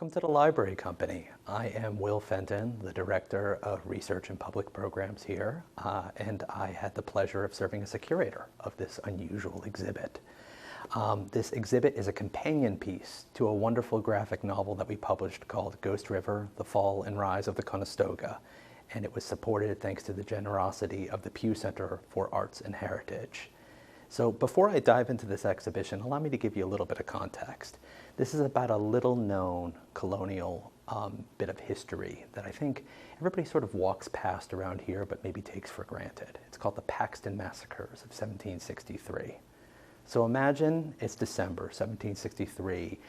Welcome to the Library Company. I am Will Fenton, the Director of Research and Public Programs here, and I had the pleasure of serving as a curator of this unusual exhibit. This exhibit is a companion piece to a wonderful graphic novel that we published called Ghost River, The Fall and Rise of the Conestoga, and it was supported thanks to the generosity of the Pew Center for Arts and Heritage. So before I dive into this exhibition, allow me to give you a little bit of context. This is about a little-known colonial bit of history that I think everybody sort of walks past around here but maybe takes for granted. It's called the Paxton Massacres of 1763. So imagine it's December 1763.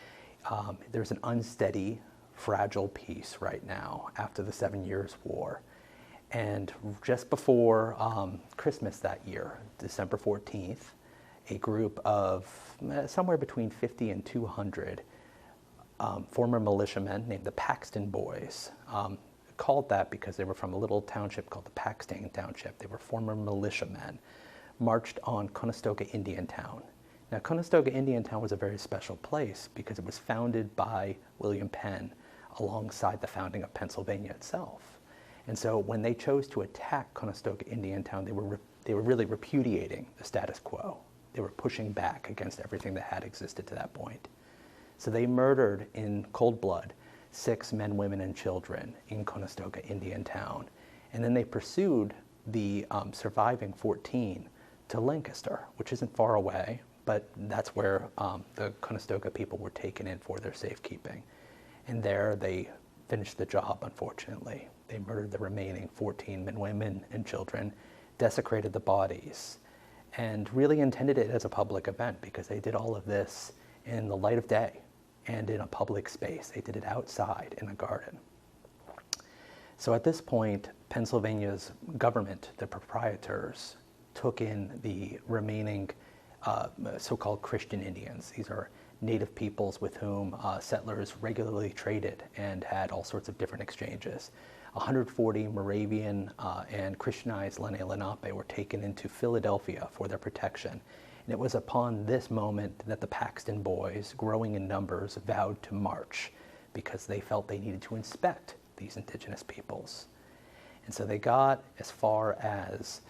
There's an unsteady, fragile peace right now after the 7 Years' War. And just before Christmas that year, December 14th, a group of somewhere between 50 and 200 former militiamen named the Paxton Boys, called that because they were from a little township called the Paxton Township. They were former militiamen, marched on Conestoga Indian Town. Now, Conestoga Indian Town was a very special place because it was founded by William Penn alongside the founding of Pennsylvania itself. And so when they chose to attack Conestoga Indian Town, they were really repudiating the status quo. They were pushing back against everything that had existed to that point. So they murdered in cold blood 6 men, women, and children in Conestoga Indian Town. And then they pursued the surviving 14 to Lancaster, which isn't far away, but that's where the Conestoga people were taken in for their safekeeping. And there they finished the job, unfortunately. They murdered the remaining 14 men, women, and children, desecrated the bodies, and really intended it as a public event because they did all of this in the light of day and in a public space. They did it outside in a garden. So at this point, Pennsylvania's government, the proprietors, took in the remaining so-called Christian Indians. These are native peoples with whom settlers regularly traded and had all sorts of different exchanges. 140 Moravian and Christianized Lenape were taken into Philadelphia for their protection. And it was upon this moment that the Paxton Boys, growing in numbers, vowed to march because they felt they needed to inspect these indigenous peoples. And so they got as far as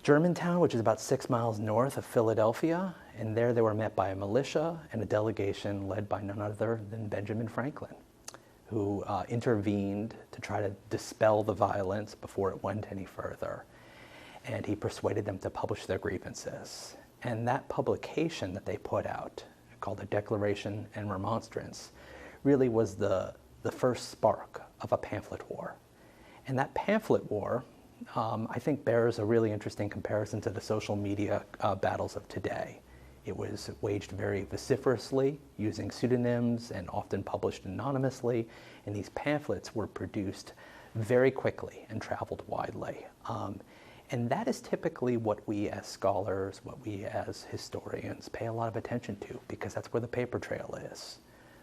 Germantown, which is about 6 miles north of Philadelphia, and there they were met by a militia and a delegation led by none other than Benjamin Franklin, who intervened to try to dispel the violence before it went any further. And he persuaded them to publish their grievances. And that publication that they put out, called the Declaration and Remonstrance, really was the first spark of a pamphlet war. And that pamphlet war, I think, bears a really interesting comparison to the social media battles of today. It was waged very vociferously, using pseudonyms and often published anonymously, and these pamphlets were produced very quickly and traveled widely. And that is typically what we as scholars, what we as historians pay a lot of attention to, because that's where the paper trail is.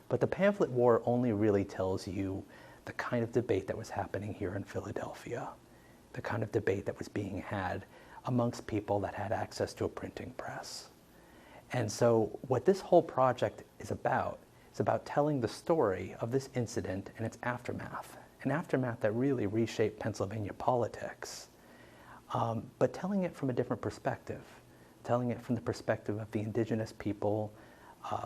But the pamphlet war only really tells you the kind of debate that was happening here in Philadelphia, the kind of debate that was being had amongst people that had access to a printing press. And so what this whole project is about telling the story of this incident and its aftermath, an aftermath that really reshaped Pennsylvania politics, but telling it from a different perspective, telling it from the perspective of the indigenous people,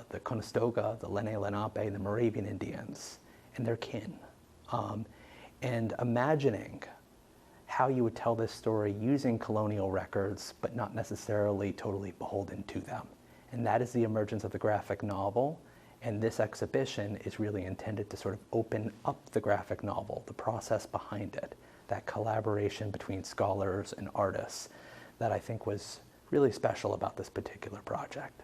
the Conestoga, the Lenape, the Moravian Indians, and their kin, and imagining how you would tell this story using colonial records, but not necessarily totally beholden to them. And that is the emergence of the graphic novel. And this exhibition is really intended to sort of open up the graphic novel, the process behind it, that collaboration between scholars and artists that I think was really special about this particular project.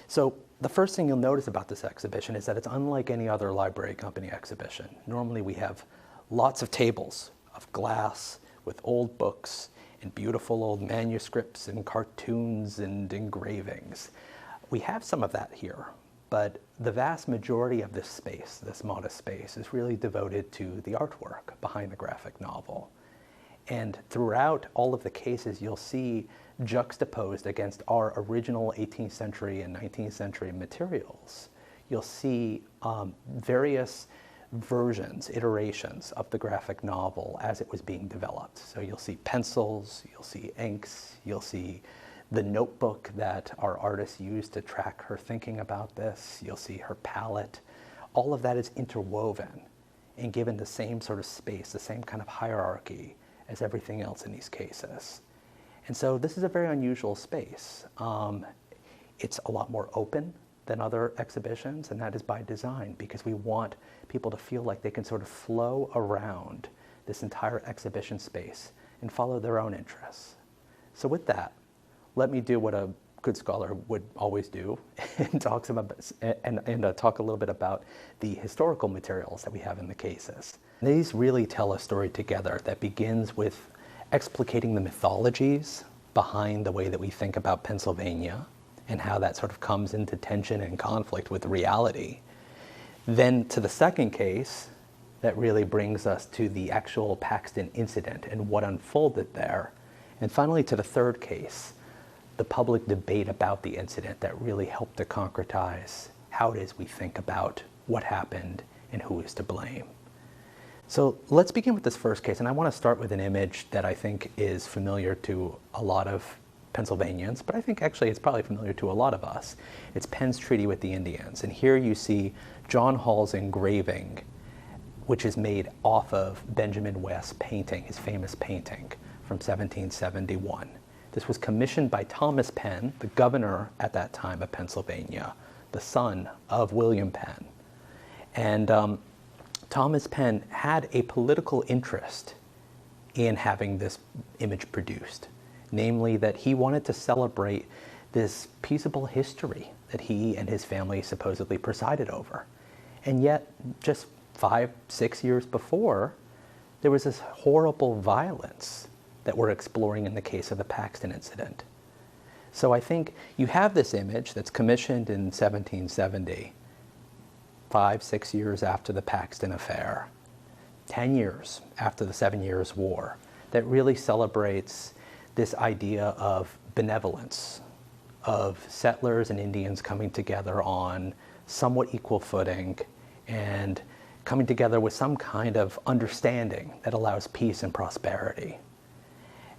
So the first thing you'll notice about this exhibition is that it's unlike any other library company exhibition. Normally we have lots of tables of glass with old books and beautiful old manuscripts and cartoons and engravings. We have some of that here, but the vast majority of this space, this modest space, is really devoted to the artwork behind the graphic novel. And throughout all of the cases, you'll see juxtaposed against our original 18th century and 19th century materials, you'll see various versions, iterations of the graphic novel as it was being developed. So you'll see pencils, you'll see inks, you'll see the notebook that our artist used to track her thinking about this, you'll see her palette. All of that is interwoven and given the same sort of space, the same kind of hierarchy as everything else in these cases. And so this is a very unusual space. It's a lot more open than other exhibitions, and that is by design, because we want people to feel like they can sort of flow around this entire exhibition space and follow their own interests. So with that, let me do what a good scholar would always do and talk a little bit about the historical materials that we have in the cases. These really tell a story together that begins with explicating the mythologies behind the way that we think about Pennsylvania and how that sort of comes into tension and conflict with reality. Then to the second case, that really brings us to the actual Paxton incident and what unfolded there. And finally to the third case, the public debate about the incident that really helped to concretize how it is we think about what happened and who is to blame. So let's begin with this first case, and I want to start with an image that I think is familiar to a lot of Pennsylvanians, but I think actually it's probably familiar to a lot of us. It's Penn's Treaty with the Indians, and here you see John Hall's engraving, which is made off of Benjamin West's painting, his famous painting from 1771. This was commissioned by Thomas Penn, the governor at that time of Pennsylvania, the son of William Penn. And Thomas Penn had a political interest in having this image produced, namely that he wanted to celebrate this peaceable history that he and his family supposedly presided over. And yet, just 5-6 years before, there was this horrible violence that we're exploring in the case of the Paxton incident. So I think you have this image that's commissioned in 1770, 5-6 years after the Paxton affair, 10 years after the 7 Years' War, that really celebrates this idea of benevolence, of settlers and Indians coming together on somewhat equal footing and coming together with some kind of understanding that allows peace and prosperity.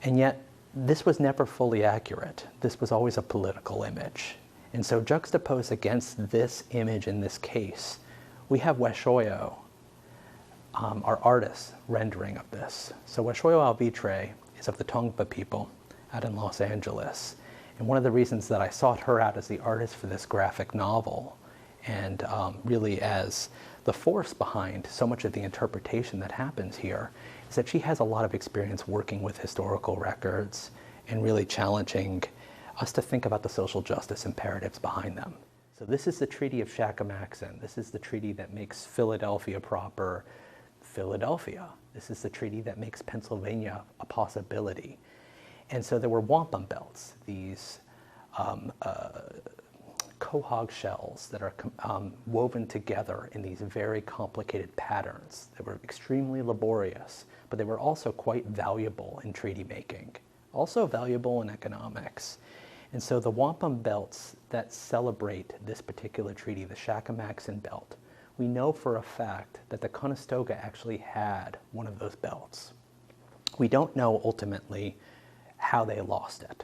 And yet, this was never fully accurate. This was always a political image. And so juxtaposed against this image in this case, we have Weshoyo, our artist's rendering of this. So Weshoyo Alvitre is of the Tongva people out in Los Angeles. And one of the reasons that I sought her out as the artist for this graphic novel, and really as the force behind so much of the interpretation that happens here, is that she has a lot of experience working with historical records and really challenging us to think about the social justice imperatives behind them. So this is the Treaty of Shakomaxon. This is the treaty that makes Philadelphia proper Philadelphia. This is the treaty that makes Pennsylvania a possibility. And so there were wampum belts, these quahog shells that are woven together in these very complicated patterns. They were extremely laborious, but they were also quite valuable in treaty making, also valuable in economics. And so the wampum belts that celebrate this particular treaty, the Shakomaxon belt, we know for a fact that the Conestoga actually had one of those belts. We don't know ultimately how they lost it.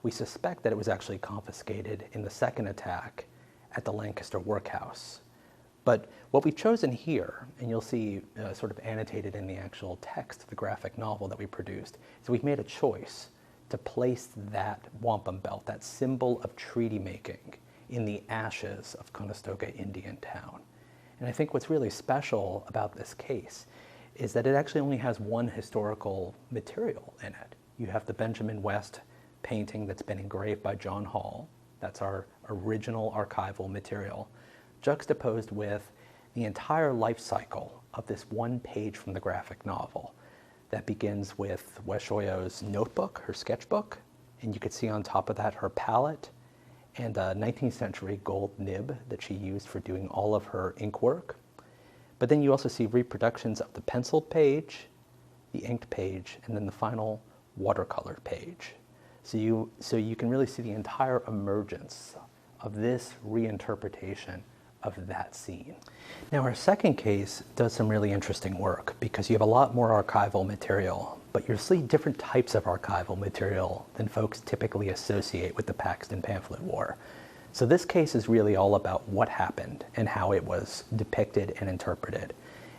We suspect that it was actually confiscated in the second attack at the Lancaster workhouse. But what we've chosen here, and you'll see sort of annotated in the actual text of the graphic novel that we produced, is we've made a choice to place that wampum belt, that symbol of treaty making, in the ashes of Conestoga Indian Town. And I think what's really special about this case is that it actually only has one historical material in it. You have the Benjamin West painting that's been engraved by John Hall. That's our original archival material, juxtaposed with the entire life cycle of this one page from the graphic novel that begins with Weshoyo's notebook, her sketchbook, and you could see on top of that her palette and a 19th century gold nib that she used for doing all of her ink work. But then you also see reproductions of the penciled page, the inked page, and then the final watercolored page. So you can really see the entire emergence of this reinterpretation of that scene. Now, our second case does some really interesting work because you have a lot more archival material, but you'll see different types of archival material than folks typically associate with the Paxton Pamphlet War. So this case is really all about what happened and how it was depicted and interpreted.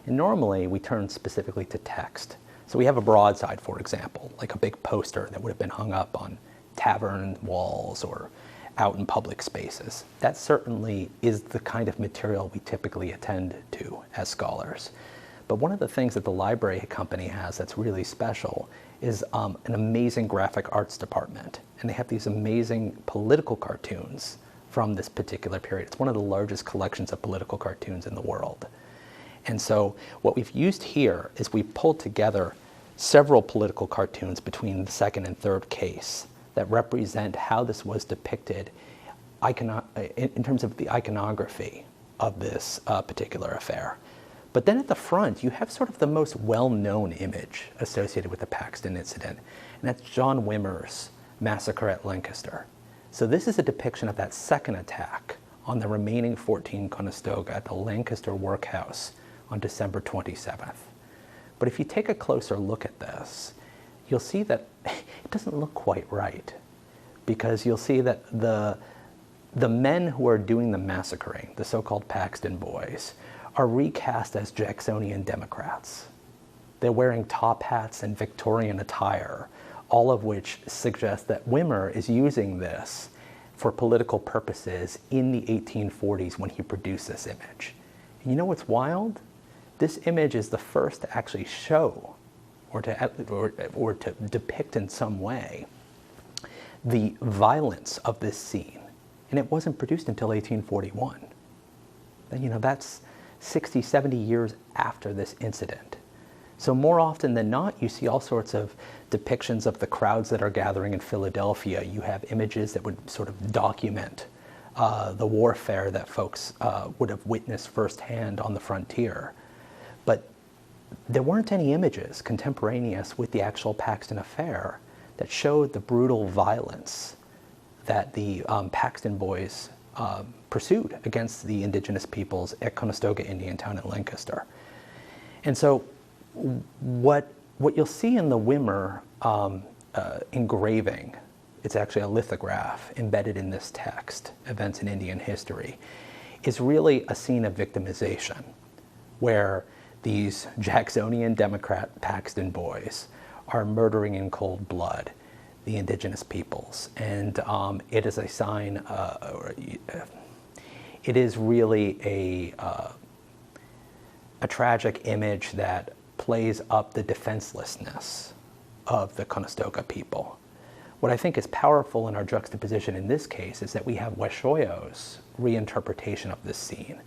And normally we turn specifically to text. So we have a broadside, for example, like a big poster that would have been hung up on tavern walls or out in public spaces. That certainly is the kind of material we typically attend to as scholars. But one of the things that the library company has that's really special is an amazing graphic arts department. And they have these amazing political cartoons from this particular period. It's one of the largest collections of political cartoons in the world. And so what we've used here is we pulled together several political cartoons between the second and third case that represent how this was depicted in terms of the iconography of this particular affair. But then at the front, you have sort of the most well-known image associated with the Paxton incident, and that's John Wimmers' Massacre at Lancaster. So this is a depiction of that second attack on the remaining 14 Conestoga at the Lancaster workhouse on December 27th. But if you take a closer look at this, you'll see that it doesn't look quite right, because you'll see that the men who are doing the massacring, the so-called Paxton boys, are recast as Jacksonian Democrats. They're wearing top hats and Victorian attire, all of which suggests that Wimmer is using this for political purposes in the 1840s when he produced this image. And you know what's wild? This image is the first to actually show or to depict in some way the violence of this scene. And it wasn't produced until 1841. And that's 60, 70 years after this incident. So more often than not, you see all sorts of depictions of the crowds that are gathering in Philadelphia. You have images that would sort of document the warfare that folks would have witnessed firsthand on the frontier. But there weren't any images contemporaneous with the actual Paxton affair that showed the brutal violence that the Paxton boys pursued against the indigenous peoples at Conestoga Indian Town in Lancaster. And so what you'll see in the Wimmer engraving, it's actually a lithograph embedded in this text, Events in Indian History, is really a scene of victimization where these Jacksonian Democrat Paxton boys are murdering in cold blood the indigenous peoples. And it is a sign, it is really a tragic image that plays up the defenselessness of the Conestoga people. What I think is powerful in our juxtaposition in this case is that we have Washoyo's reinterpretation of this scene.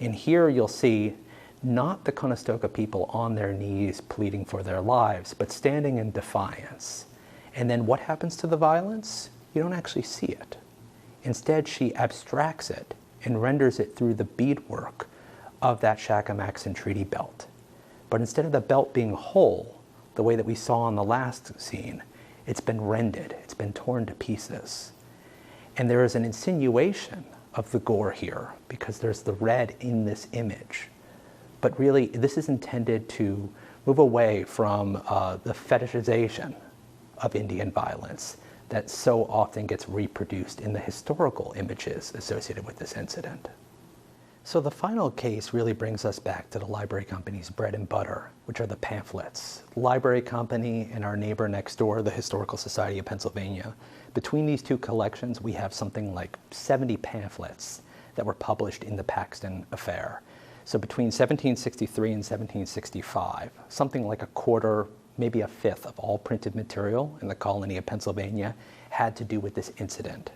And here you'll see not the Conestoga people on their knees pleading for their lives, but standing in defiance. And then what happens to the violence? You don't actually see it. Instead, she abstracts it and renders it through the beadwork of that Shakomaxon treaty belt. But instead of the belt being whole, the way that we saw in the last scene, it's been rended, it's been torn to pieces. And there is an insinuation of the gore here because there's the red in this image. But really, this is intended to move away from the fetishization of Indian violence that so often gets reproduced in the historical images associated with this incident. So the final case really brings us back to the library company's bread and butter, which are the pamphlets. The library company and our neighbor next door, the Historical Society of Pennsylvania, between these two collections, we have something like 70 pamphlets that were published in the Paxton affair. So between 1763 and 1765, something like a quarter, maybe a fifth of all printed material in the colony of Pennsylvania had to do with this incident.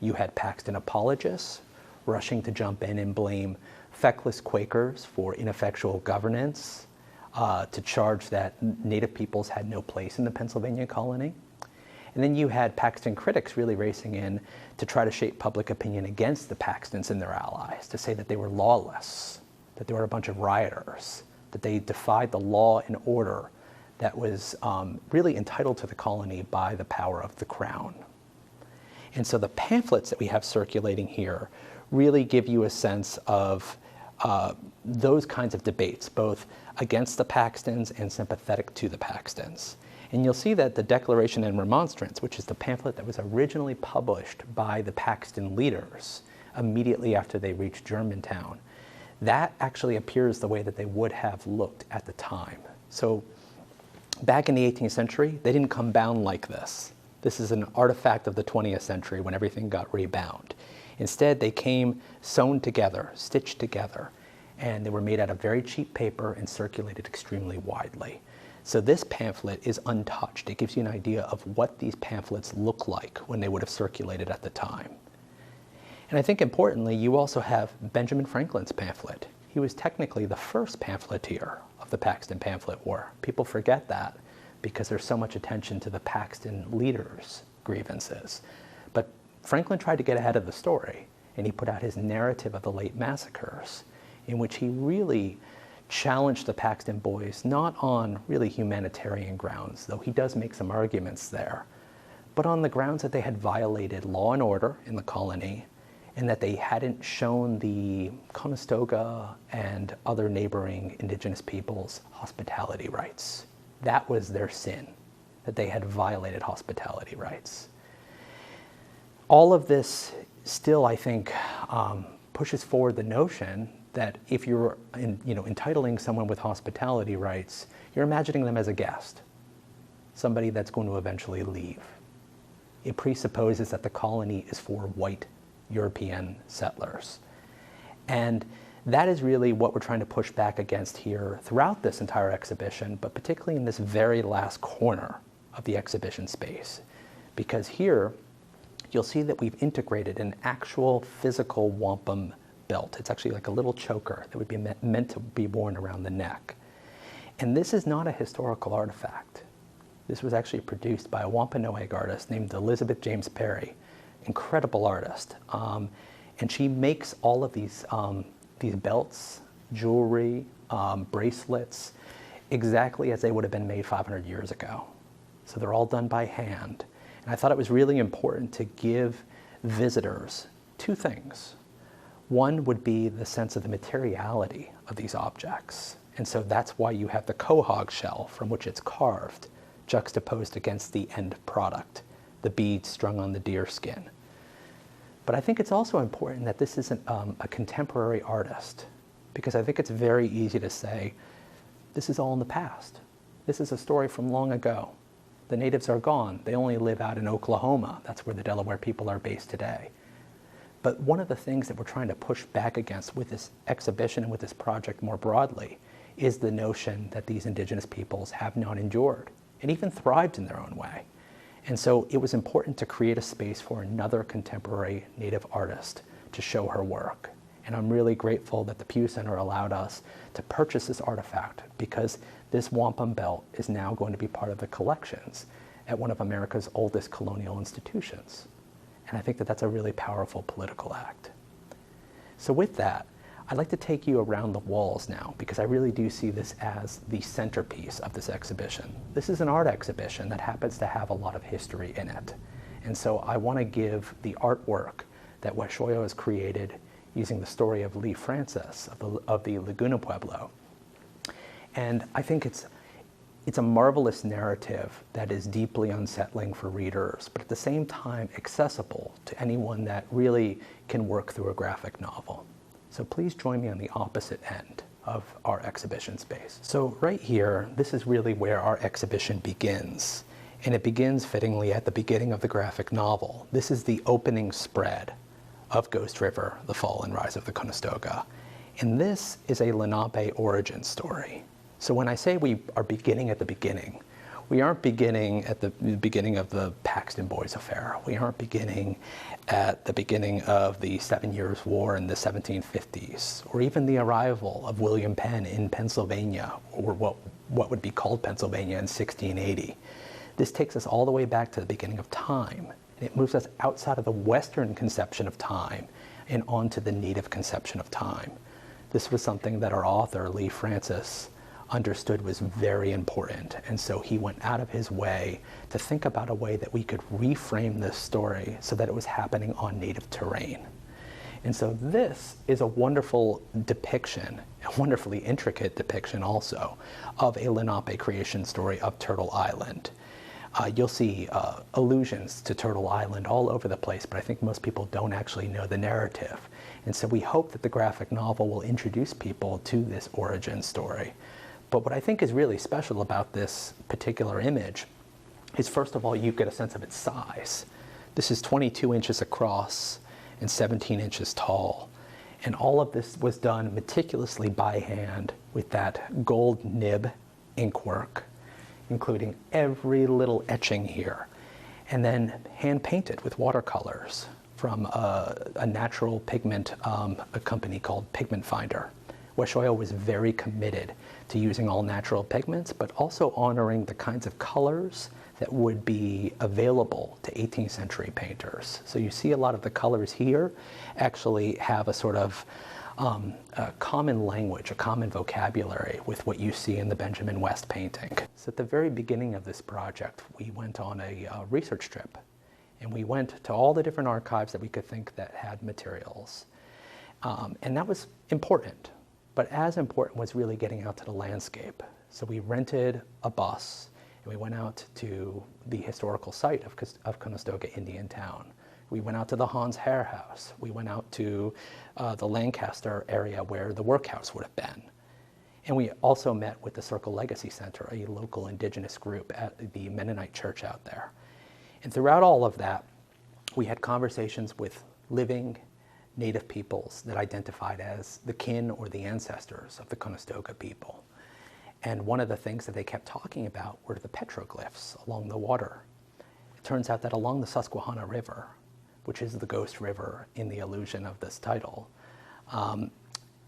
You had Paxton apologists rushing to jump in and blame feckless Quakers for ineffectual governance, to charge that Native peoples had no place in the Pennsylvania colony. And then you had Paxton critics really racing in to try to shape public opinion against the Paxtons and their allies, to say that they were lawless, that they were a bunch of rioters, that they defied the law and order that was really entitled to the colony by the power of the crown. And so the pamphlets that we have circulating here really give you a sense of those kinds of debates, both against the Paxtons and sympathetic to the Paxtons. And you'll see that the Declaration and Remonstrance, which is the pamphlet that was originally published by the Paxton leaders immediately after they reached Germantown, that actually appears the way that they would have looked at the time. So back in the 18th century, they didn't come bound like this. This is an artifact of the 20th century when everything got rebound. Instead, they came sewn together, stitched together, and they were made out of very cheap paper and circulated extremely widely. So this pamphlet is untouched. It gives you an idea of what these pamphlets look like when they would have circulated at the time. And I think importantly, you also have Benjamin Franklin's pamphlet. He was technically the first pamphleteer of the Paxton Pamphlet War. People forget that because there's so much attention to the Paxton leaders' grievances. But Franklin tried to get ahead of the story, and he put out his narrative of the late massacres, in which he really challenged the Paxton boys, not on really humanitarian grounds, though he does make some arguments there, but on the grounds that they had violated law and order in the colony, and that they hadn't shown the Conestoga and other neighboring indigenous peoples hospitality rights. That was their sin, that they had violated hospitality rights. All of this still, I think, pushes forward the notion that if you're entitling someone with hospitality rights, you're imagining them as a guest, somebody that's going to eventually leave. It presupposes that the colony is for white European settlers. And that is really what we're trying to push back against here throughout this entire exhibition, but particularly in this very last corner of the exhibition space. Because here, you'll see that we've integrated an actual physical wampum belt. It's actually like a little choker that would be meant to be worn around the neck. And this is not a historical artifact. This was actually produced by a Wampanoag artist named Elizabeth James Perry, incredible artist. And she makes all of these belts, jewelry, bracelets, exactly as they would have been made 500 years ago. So they're all done by hand. And I thought it was really important to give visitors two things. One would be the sense of the materiality of these objects. And so that's why you have the quahog shell from which it's carved, juxtaposed against the end product, the beads strung on the deer skin. But I think it's also important that this isn't a contemporary artist, because I think it's very easy to say, this is all in the past. This is a story from long ago. The natives are gone. They only live out in Oklahoma. That's where the Delaware people are based today. But one of the things that we're trying to push back against with this exhibition and with this project more broadly is the notion that these indigenous peoples have not endured and even thrived in their own way. And so it was important to create a space for another contemporary Native artist to show her work. And I'm really grateful that the Pew Center allowed us to purchase this artifact, because this wampum belt is now going to be part of the collections at one of America's oldest colonial institutions. And I think that that's a really powerful political act. So with that, I'd like to take you around the walls now, because I really do see this as the centerpiece of this exhibition. This is an art exhibition that happens to have a lot of history in it. And so I want to give the artwork that Huachoyo has created using the story of Lee Francis of the Laguna Pueblo. And I think it's a marvelous narrative that is deeply unsettling for readers, but at the same time accessible to anyone that really can work through a graphic novel. So please join me on the opposite end of our exhibition space. So right here, this is really where our exhibition begins. And it begins fittingly at the beginning of the graphic novel. This is the opening spread of Ghost River, The Fall and Rise of the Conestoga. And this is a Lenape origin story. So when I say we are beginning at the beginning, we aren't beginning at the beginning of the Paxton Boys affair. We aren't beginning at the beginning of the 7 Years' War in the 1750s, or even the arrival of William Penn in Pennsylvania, or what would be called Pennsylvania in 1680. This takes us all the way back to the beginning of time, and it moves us outside of the Western conception of time and onto the Native conception of time. This was something that our author, Lee Francis, understood was very important, and so he went out of his way to think about a way that we could reframe this story so that it was happening on Native terrain. And so this is a wonderful depiction, a wonderfully intricate depiction also, of a Lenape creation story of Turtle Island. You'll see allusions to Turtle Island all over the place, but I think most people don't actually know the narrative. And so we hope that the graphic novel will introduce people to this origin story. But what I think is really special about this particular image is, first of all, you get a sense of its size. This is 22 inches across and 17 inches tall. And all of this was done meticulously by hand with that gold nib ink work, including every little etching here, and then hand painted with watercolors from a natural pigment, a company called Pigment Finder. Washoyo was very committed to using all natural pigments, but also honoring the kinds of colors that would be available to 18th century painters. So you see a lot of the colors here actually have a sort of a common language, a common vocabulary with what you see in the Benjamin West painting. So at the very beginning of this project, we went on a research trip, and we went to all the different archives that we could think that had materials. And that was important, but as important was really getting out to the landscape. So we rented a bus, and we went out to the historical site of Conestoga Indian Town. We went out to the Hans Herr House. We went out to the Lancaster area where the workhouse would have been. And we also met with the Circle Legacy Center, a local indigenous group at the Mennonite church out there. And throughout all of that, we had conversations with living Native peoples that identified as the kin or the ancestors of the Conestoga people. And one of the things that they kept talking about were the petroglyphs along the water. It turns out that along the Susquehanna River, which is the ghost river in the allusion of this title,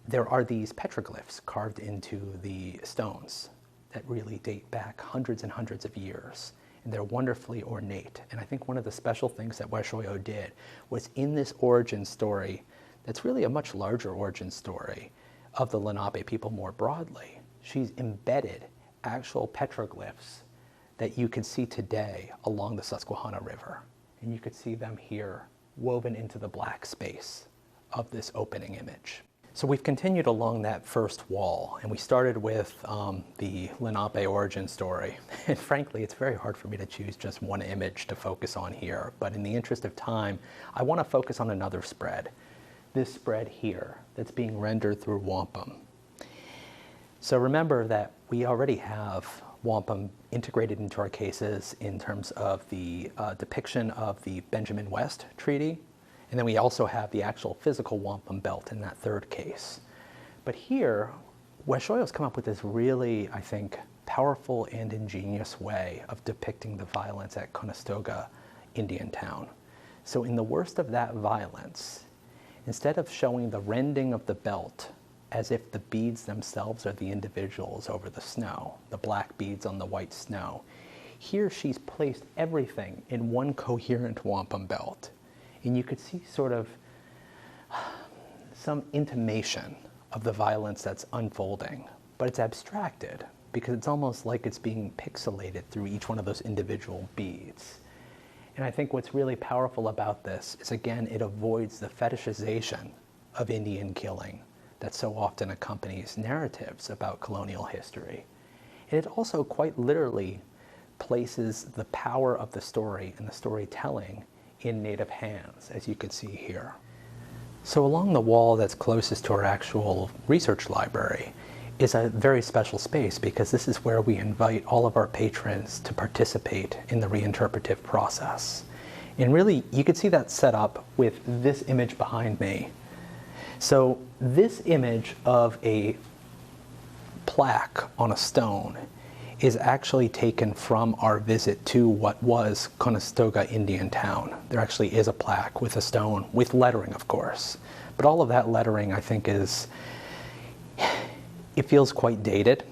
there are these petroglyphs carved into the stones that really date back hundreds and hundreds of years. And they're wonderfully ornate. And I think one of the special things that Washoyo did was, in this origin story, that's really a much larger origin story of the Lenape people more broadly, she's embedded actual petroglyphs that you can see today along the Susquehanna River. And you could see them here woven into the black space of this opening image. So we've continued along that first wall, and we started with the Lenape origin story. And frankly, it's very hard for me to choose just one image to focus on here, but in the interest of time, I want to focus on another spread. This spread here that's being rendered through wampum. So remember that we already have wampum integrated into our cases in terms of the depiction of the Benjamin West Treaty, and then we also have the actual physical wampum belt in that third case. But here, Washoyo's come up with this really, I think, powerful and ingenious way of depicting the violence at Conestoga Indian Town. So in the worst of that violence, instead of showing the rending of the belt as if the beads themselves are the individuals over the snow, the black beads on the white snow, here she's placed everything in one coherent wampum belt. And you could see sort of some intimation of the violence that's unfolding, but it's abstracted because it's almost like it's being pixelated through each one of those individual beads. And I think what's really powerful about this is, again, it avoids the fetishization of Indian killing that so often accompanies narratives about colonial history. And it also quite literally places the power of the story and the storytelling in Native hands, as you can see here. So along the wall that's closest to our actual research library is a very special space, because this is where we invite all of our patrons to participate in the reinterpretive process. And really, you can see that set up with this image behind me. So this image of a plaque on a stone is actually taken from our visit to what was Conestoga Indian Town. There actually is a plaque with a stone, with lettering, of course. But all of that lettering, I think, it feels quite dated,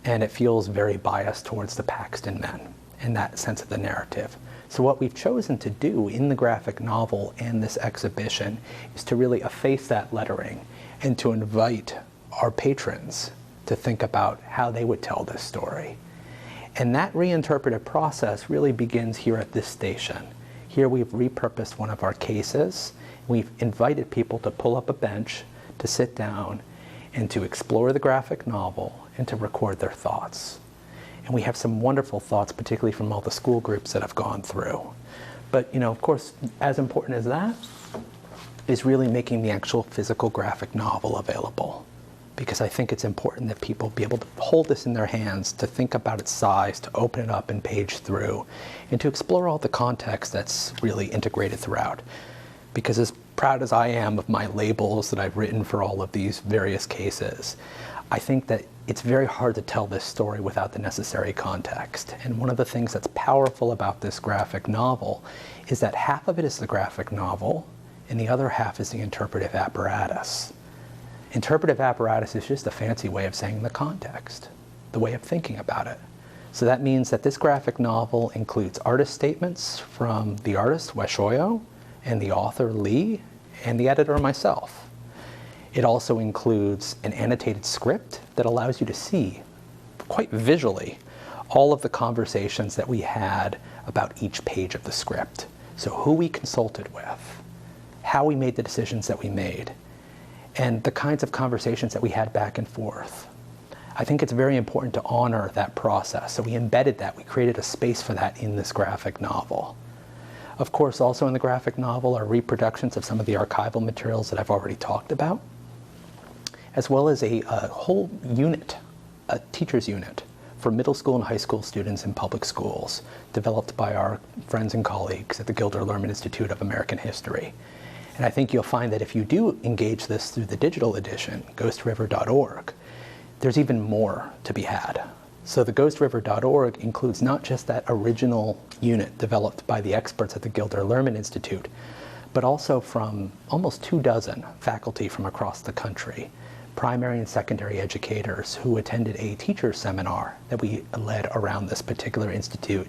and it feels very biased towards the Paxton men in that sense of the narrative. So what we've chosen to do in the graphic novel and this exhibition is to really efface that lettering and to invite our patrons to think about how they would tell this story. And that reinterpretive process really begins here at this station. Here we've repurposed one of our cases, We've invited people to pull up a bench, to sit down, and to explore the graphic novel and to record their thoughts. And we have some wonderful thoughts, particularly from all the school groups that have gone through. But, of course, as important as that is really making the actual physical graphic novel available. Because I think it's important that people be able to hold this in their hands, to think about its size, to open it up and page through, and to explore all the context that's really integrated throughout. Because as proud as I am of my labels that I've written for all of these various cases, I think that it's very hard to tell this story without the necessary context. And one of the things that's powerful about this graphic novel is that half of it is the graphic novel, and the other half is the interpretive apparatus. Interpretive apparatus is just a fancy way of saying the context, the way of thinking about it. So that means that this graphic novel includes artist statements from the artist, Weshoyo, and the author, Lee, and the editor, myself. It also includes an annotated script that allows you to see, quite visually, all of the conversations that we had about each page of the script. So who we consulted with, how we made the decisions that we made, and the kinds of conversations that we had back and forth. I think it's very important to honor that process. So we embedded that, we created a space for that in this graphic novel. Of course, also in the graphic novel are reproductions of some of the archival materials that I've already talked about, as well as a whole unit, a teacher's unit for middle school and high school students in public schools, developed by our friends and colleagues at the Gilder Lehrman Institute of American History. And I think you'll find that if you do engage this through the digital edition, ghostriver.org, there's even more to be had. So the ghostriver.org includes not just that original unit developed by the experts at the Gilder Lehrman Institute, but also from almost 24 faculty from across the country, primary and secondary educators who attended a teacher seminar that we led around this particular institute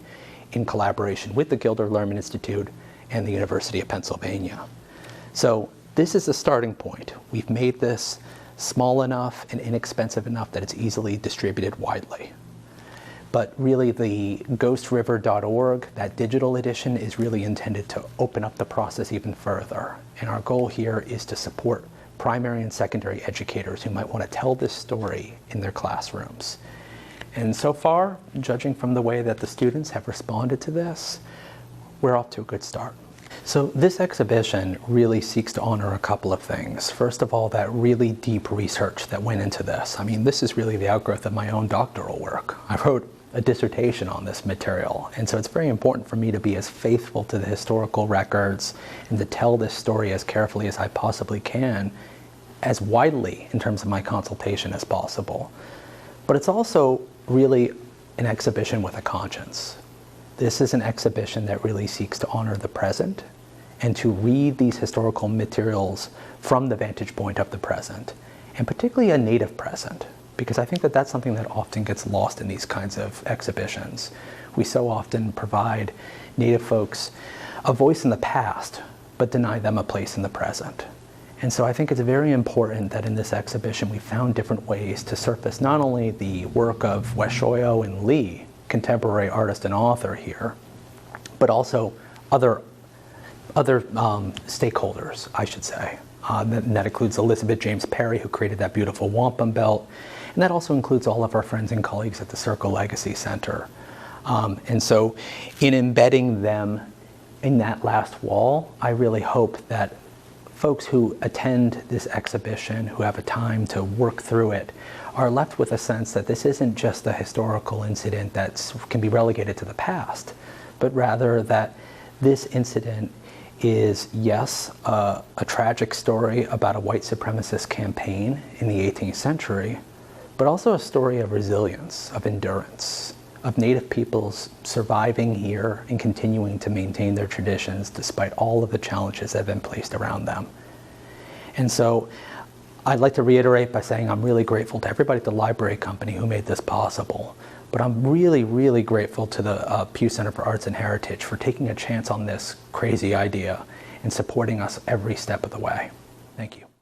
in collaboration with the Gilder Lehrman Institute and the University of Pennsylvania. So this is the starting point. We've made this small enough and inexpensive enough that it's easily distributed widely. But really the ghostriver.org, that digital edition, is really intended to open up the process even further. And our goal here is to support primary and secondary educators who might want to tell this story in their classrooms. And so far, judging from the way that the students have responded to this, we're off to a good start. So this exhibition really seeks to honor a couple of things. First of all, that really deep research that went into this. I mean, this is really the outgrowth of my own doctoral work. I wrote a dissertation on this material, and so it's very important for me to be as faithful to the historical records and to tell this story as carefully as I possibly can, as widely in terms of my consultation as possible. But it's also really an exhibition with a conscience. This is an exhibition that really seeks to honor the present and to read these historical materials from the vantage point of the present, and particularly a native present, because I think that that's something that often gets lost in these kinds of exhibitions. We so often provide native folks a voice in the past, but deny them a place in the present. And so I think it's very important that in this exhibition we found different ways to surface not only the work of Weshoyo and Lee, contemporary artist and author here, but also other stakeholders, I should say. That includes Elizabeth James Perry, who created that beautiful wampum belt, and that also includes all of our friends and colleagues at the Circle Legacy Center. And so in embedding them in that last wall, I really hope that folks who attend this exhibition, who have a time to work through it, are left with a sense that this isn't just a historical incident that can be relegated to the past, but rather that this incident is, yes, a tragic story about a white supremacist campaign in the 18th century, but also a story of resilience, of endurance, of Native peoples surviving here and continuing to maintain their traditions despite all of the challenges that have been placed around them. And so I'd like to reiterate by saying I'm really grateful to everybody at the library company who made this possible. But I'm really, really grateful to the Pew Center for Arts and Heritage for taking a chance on this crazy idea and supporting us every step of the way. Thank you.